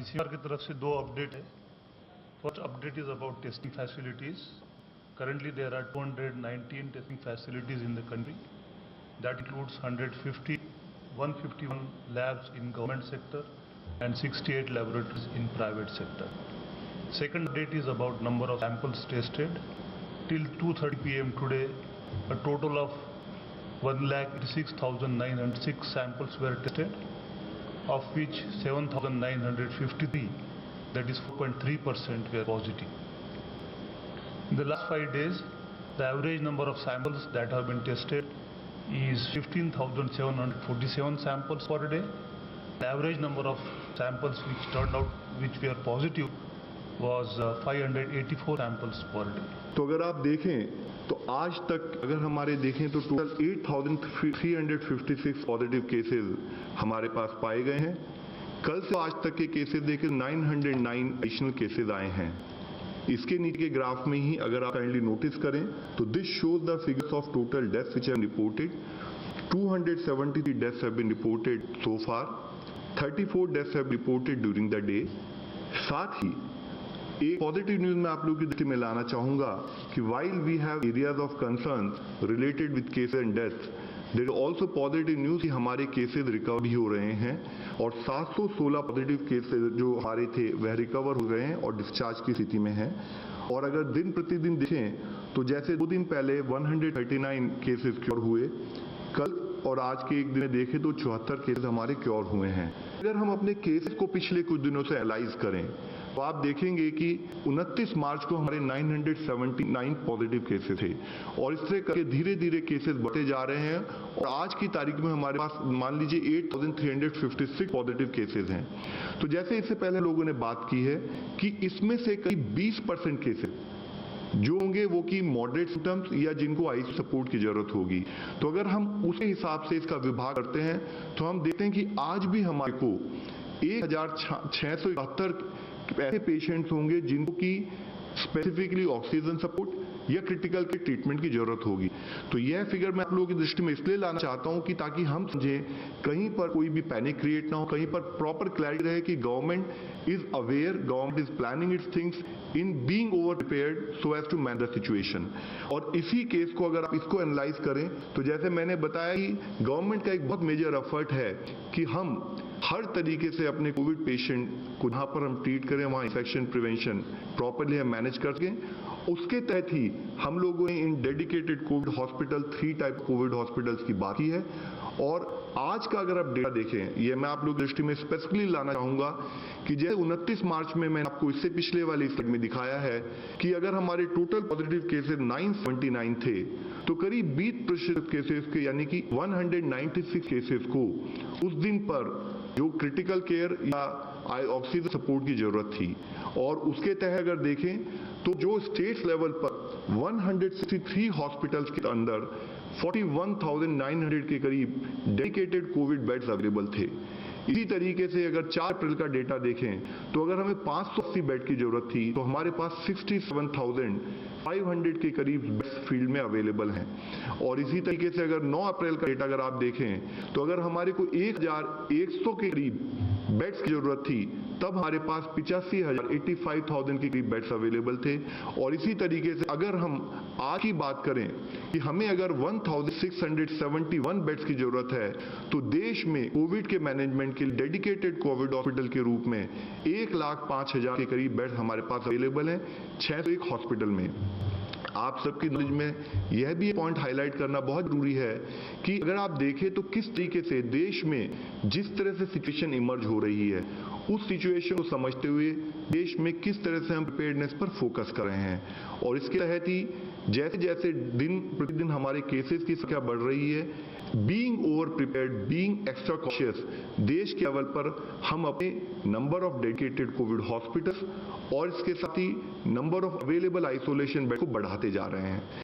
ICMR की तरफ से दो अपडेट है। First update is about testing facilities. Currently there are 219 testing facilities in the country. That includes 151 labs in government sector and 68 laboratories in private sector. Second update is about number of samples tested. Till 2:30 p.m. today, a total of 1,86,906 samples were tested, of which 7,953, that is 4.3%, were positive. In the last 5 days, the average number of samples that have been tested is 15,747 samples per day. The average number of samples which turned out, which were positive, was 584 samples per day. तो अगर आप देखें तो आज तक अगर हमारे देखें तो टोटल 8,356 पॉजिटिव केसेस हमारे पास पाए गए हैं। कल से आज तक के केसेस देखें 909 एडिशनल केसेस आए हैं। इसके नीचे के ग्राफ में ही अगर आप काइंडली नोटिस करें तो this shows the figures of total deaths which have reported. 273 deaths have been reported so far, 34 deaths have reported during the day. साथ ही एक पॉजिटिव न्यूज मैं आप लोगों की दृष्टि में लाना चाहूंगा कि while we have areas of concern related with cases and deaths, there is also positive news कि हमारे केसेस रिकवर भी हो रहे हैं और 716 पॉजिटिव केसेस जो हमारे थे वह रिकवर हो गए हैं और डिस्चार्ज की स्थिति में हैं। और अगर दिन प्रतिदिन देखें तो जैसे 2 दिन पहले 139 केसेस क्योर हुए, कल और आज के एक दिन देखें तो 74 केसेस हमारे क्योर हुए हैं। अगर हम अपने केसेस को पिछले कुछ दिनों से एनालाइज करें तो आप देखेंगे कि 29 मार्च को हमारे 979 पॉजिटिव केसेस थे और इस तरह करके धीरे धीरे केसेस बढ़ते जा रहे हैं और आज की तारीख में हमारे पास मान लीजिए 8,356 पॉजिटिव केसेस हैं। तो जैसे इससे पहले लोगों ने बात की है कि इसमें से करीब 20% केसेस जो होंगे वो कि मॉडरेट सिम्टम्स या जिनको आईसीयू सपोर्ट की जरूरत होगी। तो अगर हम उसी हिसाब से इसका विभाग करते हैं तो हम देखते हैं कि आज भी हमारे को 1,671 ऐसे पेशेंट्स होंगे जिनको की स्पेसिफिकली ऑक्सीजन सपोर्ट या क्रिटिकल के ट्रीटमेंट की जरूरत होगी। तो यह फिगर मैं आप लोगों की दृष्टि में इसलिए लाना चाहता हूं कि ताकि हम समझें कहीं पर कोई भी पैनिक क्रिएट ना हो, कहीं पर प्रॉपर क्लैरिटी रहे कि government is aware, government is planning its things in being over prepared so as to manage the situation. और इसी केस को अगर आप इसको एनालाइज करें तो जैसे मैंने बताया कि गवर्नमेंट का एक बहुत मेजर एफर्ट है कि हम हर तरीके से अपने कोविड पेशेंट को जहां पर हम ट्रीट करें वहां इन्फेक्शन प्रिवेंशन प्रॉपरली हम मैनेज कर सकें। उसके तहत ही हम लोगों ने इन dedicated covid hospital 3 type covid hospitals की बात की है। और आज का अगर आप डेटा देखें, ये मैं आप लोगों की दृष्टि में स्पेसिफिकली लाना चाहूंगा कि जैसे 29 मार्च में मैंने आपको इससे पिछले वाली स्लाइड में दिखाया है कि अगर हमारे टोटल पॉजिटिव केसेस 979 थे तो करीब 20% केसेस के यानी कि 196 केसेस को उस दिन पर जो क्रिटिकल केयर या ऑक्सीजन सपोर्ट की जरूरत थी। और उसके तहत अगर देखें तो जो स्टेट लेवल पर 163 हॉस्पिटल्स के अंदर 41,900 के करीब डेडिकेटेड कोविड बेड्स अवेलेबल थे। इसी तरीके से अगर 4 अप्रैल का डेटा देखें तो अगर हमें 580 बेड की जरूरत थी तो हमारे पास 67,500 के करीब बेड्स फील्ड में अवेलेबल हैं। और इसी तरीके से अगर 9 अप्रैल का डेटा अगर आप देखें तो अगर हमारे को 1,100 के करीब बेड्स की जरूरत थी तब हमारे पास 85,000 के करीब बेड्स अवेलेबल थे। और इसी तरीके से अगर हम आज की बात करें कि हमें अगर 1,671 बेड्स की जरूरत है तो देश में कोविड के मैनेजमेंट के डेडिकेटेड कोविड हॉस्पिटल के रूप में 1,05,000 के करीब बेड्स हमारे पास अवेलेबल हैं 601 हॉस्पिटल में। आप सबकी नॉलेज में यह भी पॉइंट हाईलाइट करना बहुत जरूरी है कि अगर आप देखें तो किस तरीके से देश में जिस तरह से सिचुएशन इमर्ज हो रही है उस सिचुएशन को समझते हुए देश में किस तरह से हम प्रिपेयर्डनेस पर फोकस कर रहे हैं। और इसके तहत ही जैसे जैसे दिन प्रतिदिन हमारे केसेस की संख्या बढ़ रही है, being over prepared, being extra cautious, देश के लेवल पर हम अपने number of dedicated covid hospitals और इसके साथ ही number of available isolation bed को बढ़ाते जा रहे हैं।